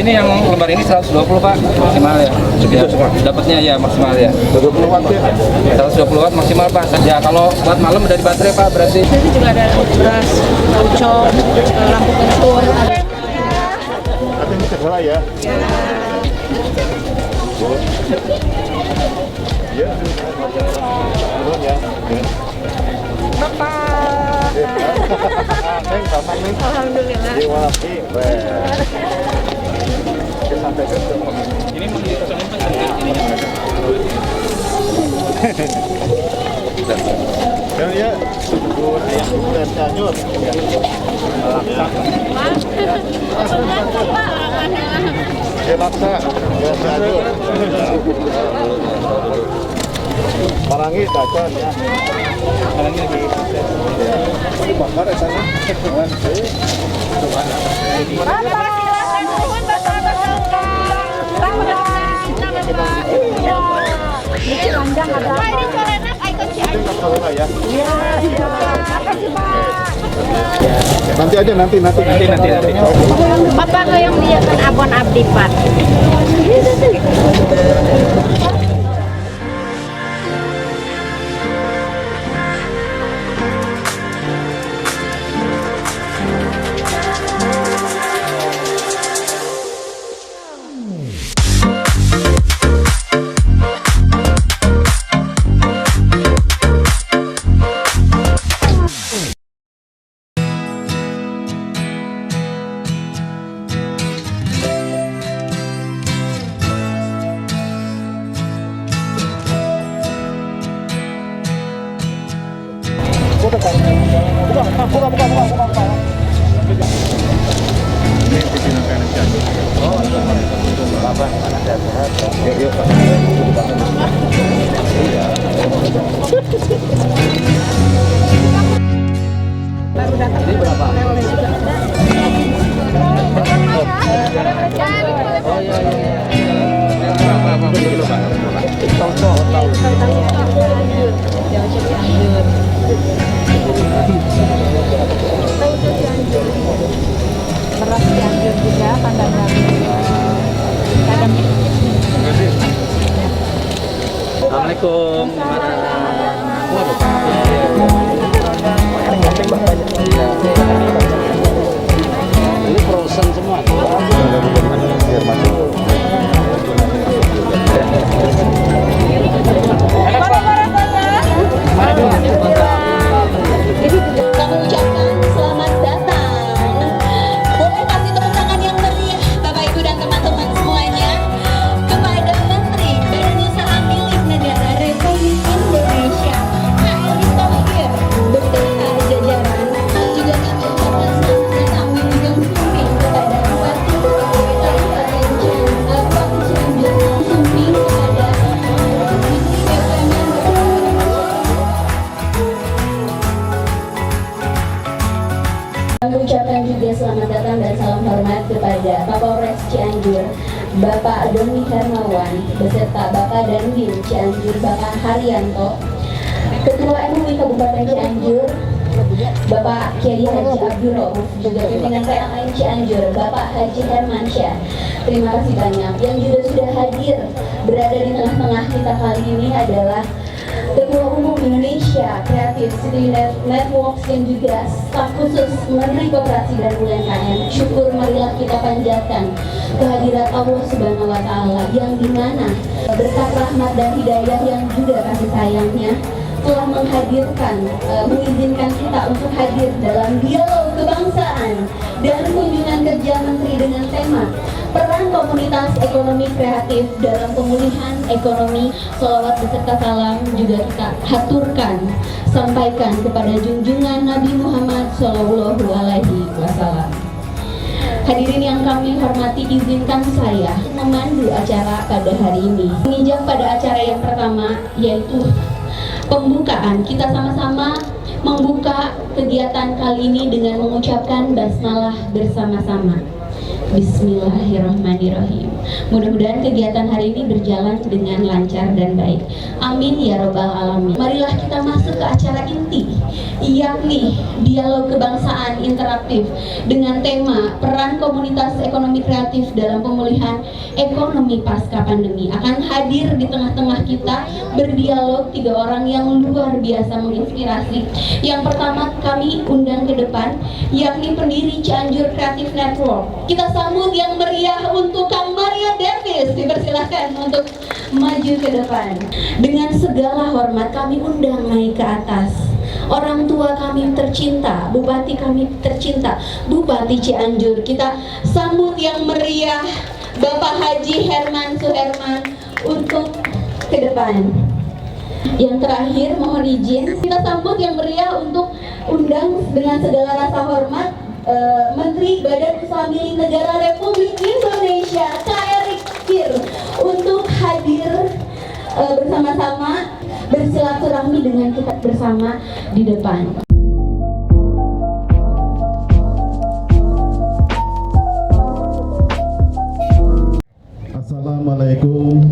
ini yang lembar ini 120 Pak, maksimal ya. Ya dapatnya ya maksimal ya. 120 watt ya? 120 watt maksimal Pak. Ya kalau buat malam udah di baterai Pak berarti. Ini juga ada beras, ucok, lampu kentur. Tapi ini sekolah ya? Iya. Turun ya. Bapak. Neng, sama Neng. Alhamdulillah. Di Wapi. Sampai ke Ini mau dikosongin Pak. Dan ya, tunggu dan Cianjur. Ya maksa, ya Cianjur. Marangi Tacon ya. Marangi lagi. Bakar ya sana. Nanti aja nanti. Bapak yang dia kan abon abdi Pak. Baru datang. Ini berapa? Oh iya. Berapa kilo Pak? Beras Cianjur juga, Pandang Rabi. Assalamualaikum. Ini frozen semua. Biar masuk. Kami ucapkan selamat datang. Boleh kasih tepuk tangan yang meriah Bapak Ibu dan teman-teman semuanya kepada Menteri Badan Usaha Milik Negara Republik Indonesia Pak Erick Thohir beserta jajaran. Juga kami ucapkan selamat datang menunjukkan sumping kepada Bupati Kabupaten Cianjur, sumping kepada Menteri BUMN. Kami ucapkan juga selamat datang dan salam hormat kepada Kapolres Cianjur, Bapak Doni Hermawan, beserta Bapak Dandim Cianjur, Bapak Haryanto, Ketua MUI Kabupaten Cianjur, Bapak Kiai Haji Abdul Rauf, juga pimpinan PLN Cianjur, Bapak Haji Hermansyah. Terima kasih banyak. Yang juga sudah hadir berada di tengah-tengah kita kali ini adalah Ketua Umum Indonesia Creative City Networks dan juga staf khusus Menteri Koperasi dan UMKM. Syukur marilah kita panjatkan kehadirat Allah Subhanahu wa Ta'ala yang dimana berkat rahmat dan hidayah yang juga kasih sayangnya telah mengizinkan kita untuk hadir dalam dialog kebangsaan dan kunjungan kerja Menteri dengan tema peran komunitas ekonomi kreatif dalam pemulihan ekonomi. Sholawat beserta salam juga kita haturkan, sampaikan kepada junjungan Nabi Muhammad Shallallahu Alaihi Wasallam. Hadirin yang kami hormati, izinkan saya memandu acara pada hari ini. Menginjak pada acara yang pertama, yaitu pembukaan. Kita sama-sama membuka kegiatan kali ini dengan mengucapkan basmalah bersama-sama. Bismillahirrahmanirrahim. Mudah-mudahan kegiatan hari ini berjalan dengan lancar dan baik. Amin ya robbal alamin. Marilah kita masuk ke acara inti, yakni dialog kebangsaan interaktif dengan tema peran komunitas ekonomi kreatif dalam pemulihan ekonomi pasca pandemi. Akan hadir di tengah-tengah kita berdialog 3 orang yang luar biasa menginspirasi. Yang pertama kami undang ke depan, yakni pendiri Cianjur Creative Network. Kita sambut yang meriah untuk Kang Mario Davis. Dipersilahkan untuk maju ke depan. Dengan segala hormat kami undang naik ke atas orang tua kami tercinta, bupati kami tercinta, Bupati Cianjur. Kita sambut yang meriah Bapak Haji Herman Suherman untuk ke depan. Yang terakhir mohon izin kita sambut yang meriah untuk undang dengan segala rasa hormat Menteri Badan Usaha Milik Negara Republik Indonesia Kak Erick Thohir untuk hadir bersama-sama bersilaturahmi dengan kita bersama di depan. Assalamualaikum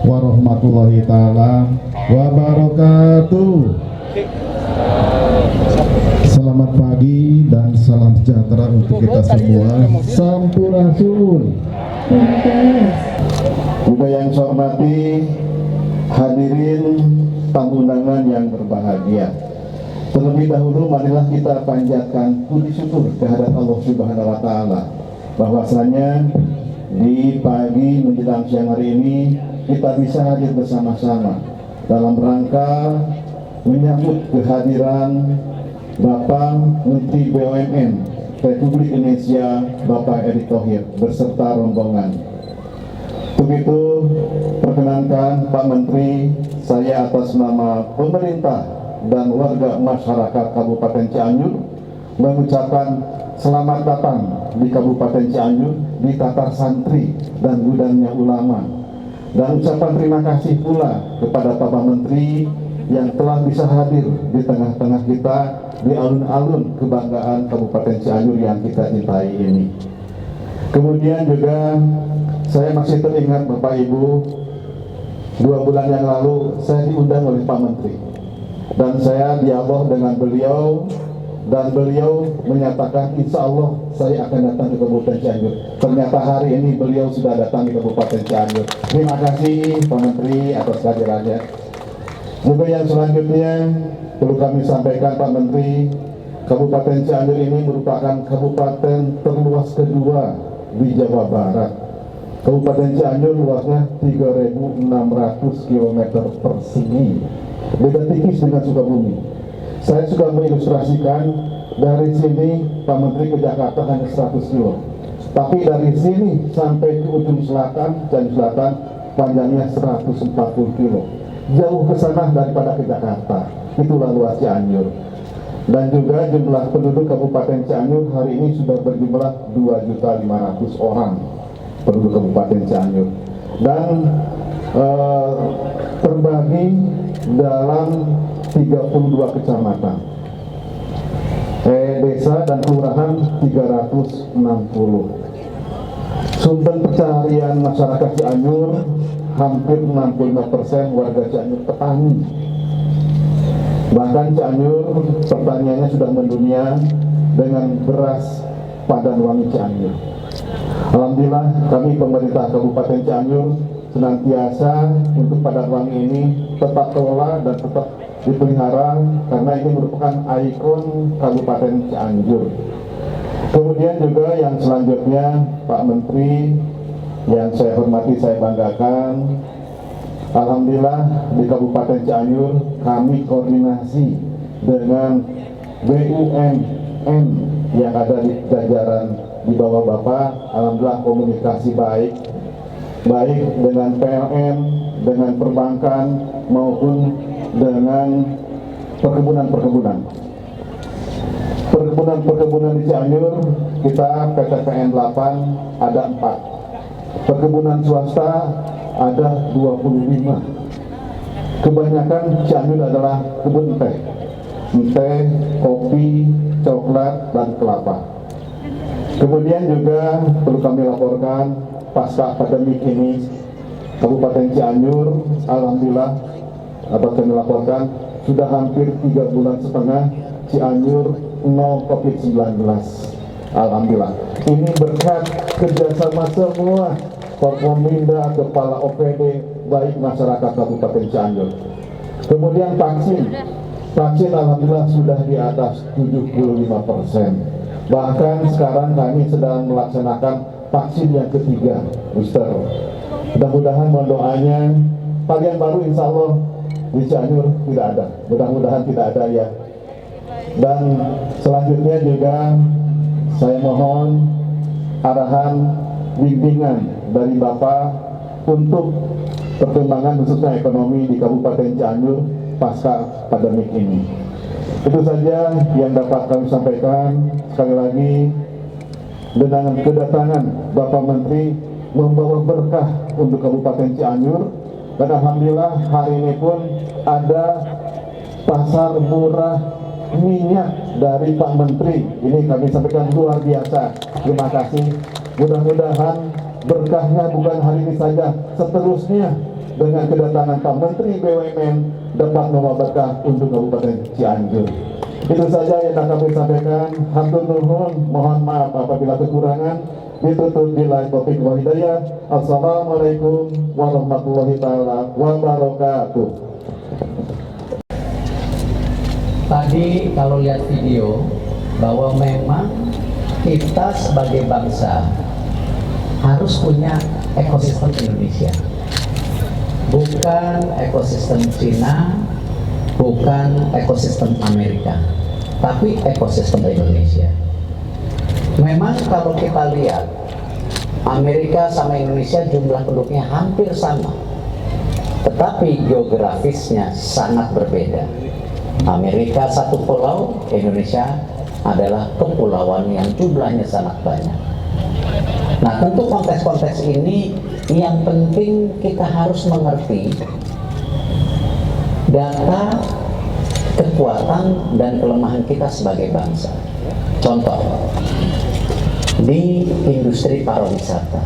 warahmatullahi taala wabarakatuh. Selamat pagi dan salam sejahtera untuk kita semua. Sampurasun. Juga yang saya hormati hadirin tamu undangan yang berbahagia. Terlebih dahulu marilah kita panjatkan puji syukur kehadirat Allah Subhanahu wa taala bahwasanya di pagi menjelang siang hari ini kita bisa hadir bersama-sama dalam rangka menyambut kehadiran Bapak Menteri BUMN Republik Indonesia Bapak Erick Thohir beserta rombongan. Untuk itu perkenankan Pak Menteri, saya atas nama pemerintah dan warga masyarakat Kabupaten Cianjur mengucapkan selamat datang di Kabupaten Cianjur, di Tatar Santri dan gudangnya ulama, dan ucapan terima kasih pula kepada Bapak Menteri yang telah bisa hadir di tengah-tengah kita di alun-alun kebanggaan Kabupaten Cianjur yang kita cintai ini. Kemudian juga saya masih teringat Bapak Ibu, 2 bulan yang lalu saya diundang oleh Pak Menteri dan saya dialog dengan beliau, dan beliau menyatakan insya Allah saya akan datang ke Kabupaten Cianjur. Ternyata hari ini beliau sudah datang di Kabupaten Cianjur. Terima kasih Pak Menteri atas kehadirannya. Juga yang selanjutnya perlu kami sampaikan Pak Menteri, Kabupaten Cianjur ini merupakan kabupaten terluas kedua di Jawa Barat. Kabupaten Cianjur luasnya 3.600 km persegi, beda tipis dengan Sukabumi. Saya suka mengilustrasikan dari sini Pak Menteri ke Jakarta hanya 100 km, tapi dari sini sampai ke ujung selatan, Cianjur Selatan, panjangnya 140 km. Jauh ke sana daripada ke Jakarta. Itulah luas Cianjur. Dan juga jumlah penduduk Kabupaten Cianjur hari ini sudah berjumlah 2.500.000 orang penduduk Kabupaten Cianjur, dan terbagi dalam 32 kecamatan, desa dan kelurahan 360. Sumber pencaharian masyarakat Cianjur hampir 65% warga Cianjur petani. Bahkan Cianjur pertaniannya sudah mendunia dengan beras Padan Wangi Cianjur. Alhamdulillah kami pemerintah Kabupaten Cianjur senantiasa untuk Padan Wangi ini tetap kelola dan tetap dipelihara karena ini merupakan ikon Kabupaten Cianjur. Kemudian juga yang selanjutnya Pak Menteri yang saya hormati, saya banggakan, alhamdulillah di Kabupaten Cianjur kami koordinasi dengan BUMN yang ada di jajaran di bawah Bapak. Alhamdulillah komunikasi baik dengan PLN, dengan perbankan maupun dengan perkebunan di Cianjur. Kita PTPN 8 ada 4. Perkebunan swasta ada 25. Kebanyakan Cianjur adalah kebun teh, kopi, coklat, dan kelapa. Kemudian juga perlu kami laporkan pasca pandemik ini Kabupaten Cianjur, alhamdulillah dapat kami laporkan sudah hampir 3,5 bulan Cianjur no COVID-19. Alhamdulillah. Ini berkat kerjasama semua Forkominda, kepala OPD, baik masyarakat Kabupaten Cianjur. Kemudian vaksin alhamdulillah sudah di atas 75%. Bahkan sekarang kami sedang melaksanakan vaksin yang ketiga, booster. Mudah-mudahan mohon doanya, varian baru insya Allah di Cianjur tidak ada. Mudah-mudahan tidak ada ya. Dan selanjutnya juga saya mohon arahan bimbingan dari Bapak untuk perkembangan khususnya ekonomi di Kabupaten Cianjur pasca pandemik ini. Itu saja yang dapat kami sampaikan. Sekali lagi, dengan kedatangan Bapak Menteri membawa berkah untuk Kabupaten Cianjur, dan alhamdulillah hari ini pun ada pasar murah minyak dari Pak Menteri. Ini kami sampaikan luar biasa. Terima kasih. Mudah-mudahan berkahnya bukan hari ini saja, seterusnya dengan kedatangan Pak Menteri BUMN dapat membawa berkah untuk Kabupaten Cianjur. Itu saja yang dapat kami sampaikan. Hatur nuhun, mohon maaf apabila kekurangan. Ditutup bila taufiq wal hidayah. Assalamualaikum warahmatullahi taala wabarakatuh. Tadi kalau lihat video bahwa memang kita sebagai bangsa harus punya ekosistem Indonesia, bukan ekosistem Cina, bukan ekosistem Amerika, tapi ekosistem Indonesia. Memang kalau kita lihat Amerika sama Indonesia jumlah penduduknya hampir sama, tetapi geografisnya sangat berbeda. Amerika satu pulau, Indonesia adalah kepulauan yang jumlahnya sangat banyak. Nah, tentu konteks-konteks ini yang penting kita harus mengerti data, kekuatan, dan kelemahan kita sebagai bangsa. Contoh, di industri pariwisata,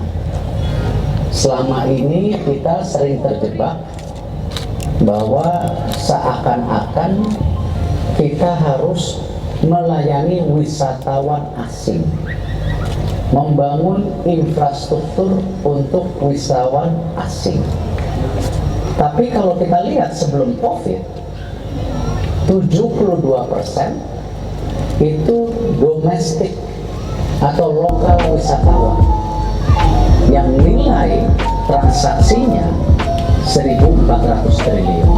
selama ini kita sering terjebak bahwa seakan-akan kita harus melayani wisatawan asing, membangun infrastruktur untuk wisatawan asing. Tapi kalau kita lihat sebelum COVID, 72% itu domestik atau lokal wisatawan yang nilai transaksinya 1.400 triliun.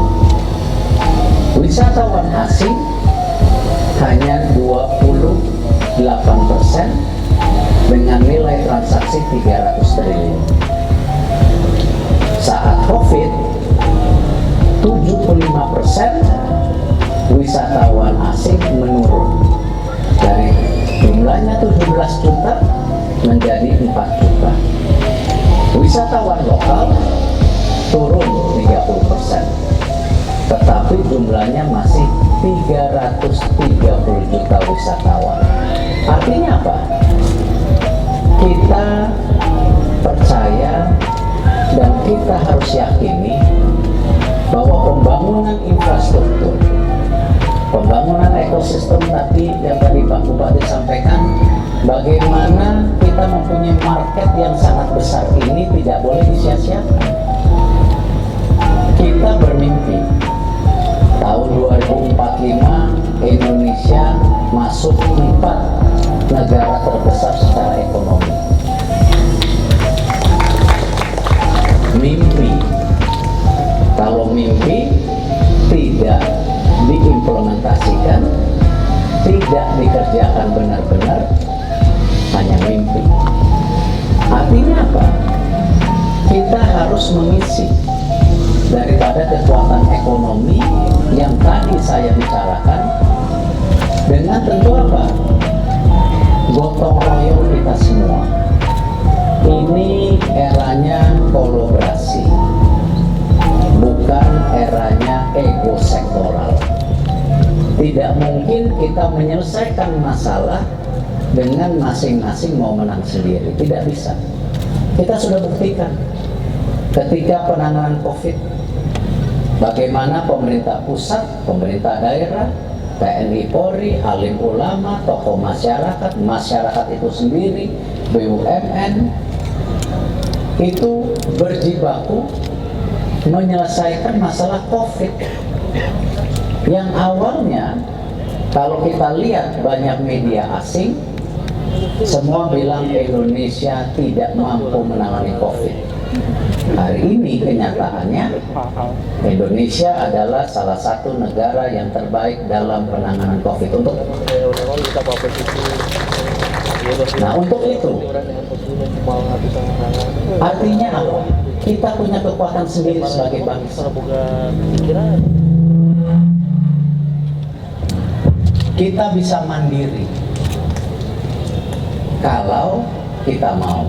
Wisatawan asing hanya 28% dengan nilai transaksi 300 triliun. Saat COVID, 75% wisatawan asing menurun dari jumlahnya 17 juta menjadi 4 juta. Wisatawan lokal turun 30%, tetapi jumlahnya masih 330 juta wisatawan. Artinya apa? Kita percaya dan kita harus yakini bahwa pembangunan infrastruktur, pembangunan ekosistem tadi yang tadi Pak Bupati sampaikan, bagaimana kita mempunyai market yang sangat besar ini tidak boleh disia-siakan. Kita bermimpi tahun 2045 Indonesia masuk 4 negara terbesar secara ekonomi. Mimpi. Kalau mimpi tidak diimplementasikan, tidak dikerjakan benar-benar, hanya mimpi. Artinya apa? Kita harus mengisi daripada kekuatan ekonomi yang tadi saya bicarakan dengan tentu apa? Gotong royong kita semua. Ini eranya kolaborasi, bukan eranya ego sektoral. Tidak mungkin kita menyelesaikan masalah dengan masing-masing mau menang sendiri. Tidak bisa. Kita sudah buktikan ketika penanganan COVID, bagaimana pemerintah pusat, pemerintah daerah, TNI Polri, alim ulama, tokoh masyarakat, masyarakat itu sendiri, BUMN, itu berjibaku menyelesaikan masalah COVID. Yang awalnya, kalau kita lihat banyak media asing, semua bilang Indonesia tidak mampu menangani COVID. Hari ini kenyataannya Indonesia adalah salah satu negara yang terbaik dalam penanganan COVID. Nah, untuk itu artinya apa? Kita punya kekuatan sendiri sebagai bangsa. Kita bisa mandiri kalau kita mau.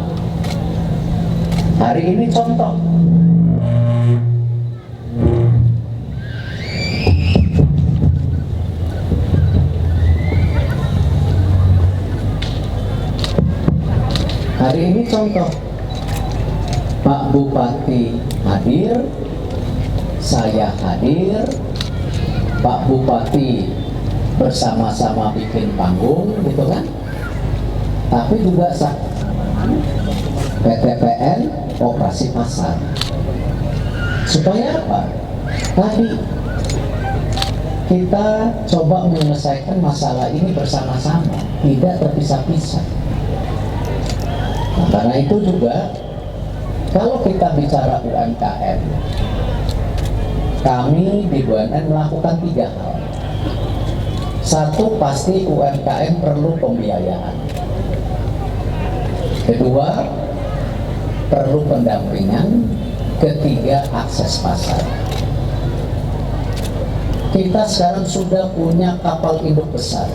Hari ini contoh, Pak Bupati hadir, saya hadir, Pak Bupati bersama-sama bikin panggung, gitu kan? Tapi juga PTPN operasi pasar. Supaya apa? Tadi kita coba menyelesaikan masalah ini bersama-sama, tidak terpisah-pisah. Nah, karena itu juga kalau kita bicara UMKM, kami di BUMN melakukan 3 hal. Satu, pasti UMKM perlu pembiayaan. Kedua, perlu pendampingan. Ketiga, akses pasar. Kita sekarang sudah punya kapal induk besar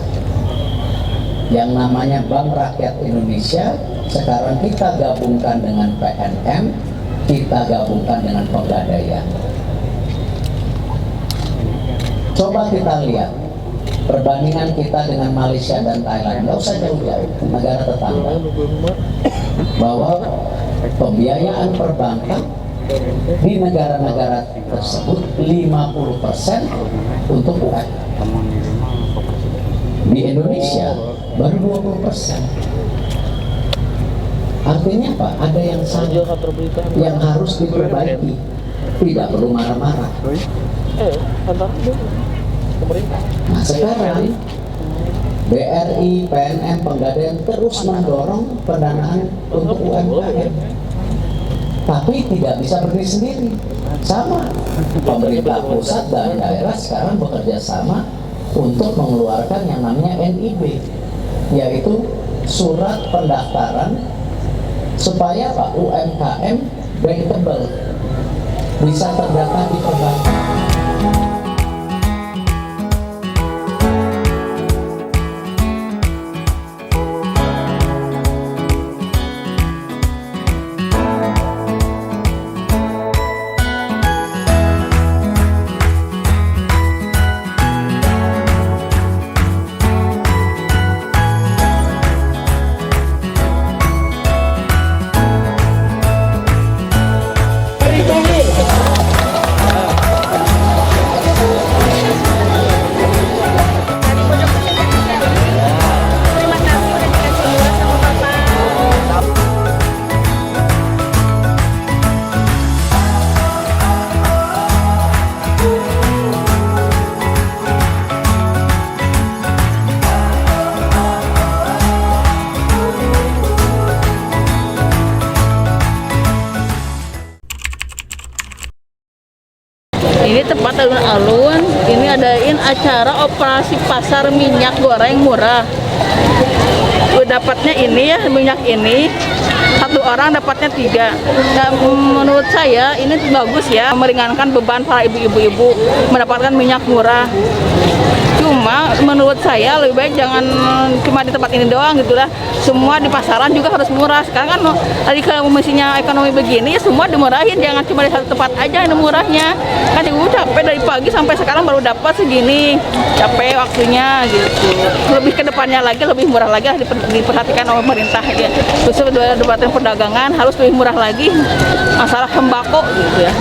yang namanya Bank Rakyat Indonesia. Sekarang kita gabungkan dengan PNM, kita gabungkan dengan Pegadaian. Coba kita lihat perbandingan kita dengan Malaysia dan Thailand, nggak usah jauh-jauh, negara tetangga, bahwa pembiayaan perbankan di negara-negara tersebut 50% untuk UMKM. Di Indonesia baru 20%. Artinya apa? Ada yang salah, yang harus diperbaiki. Tidak perlu marah-marah. Nah, sekarang BRI, PNM, Pegadaian terus mendorong pendanaan untuk UMKM. Tapi tidak bisa berdiri sendiri. Sama, pemerintah pusat dan daerah sekarang bekerja sama untuk mengeluarkan yang namanya NIB, yaitu surat pendaftaran supaya Pak UMKM bankable, bisa terdaftar di perbankan. Ini tempat alun-alun, ini adain acara operasi pasar minyak goreng murah. Dapatnya ini ya, minyak ini, 1 orang dapatnya 3. Nah, menurut saya ini bagus ya, meringankan beban para ibu-ibu mendapatkan minyak murah. Cuma menurut saya lebih baik jangan cuma di tempat ini doang gitu lah. Semua di pasaran juga harus murah. Sekarang kan tadi kalau mestinya ekonomi begini ya semua dimurahin, jangan cuma di satu tempat aja yang murahnya. Kan ibu capek dari pagi sampai sekarang baru dapat segini, capek waktunya gitu. Lebih ke depannya lagi lebih murah lagi diperhatikan oleh pemerintah ya. Terus debatan perdagangan harus lebih murah lagi, masalah sembako gitu ya.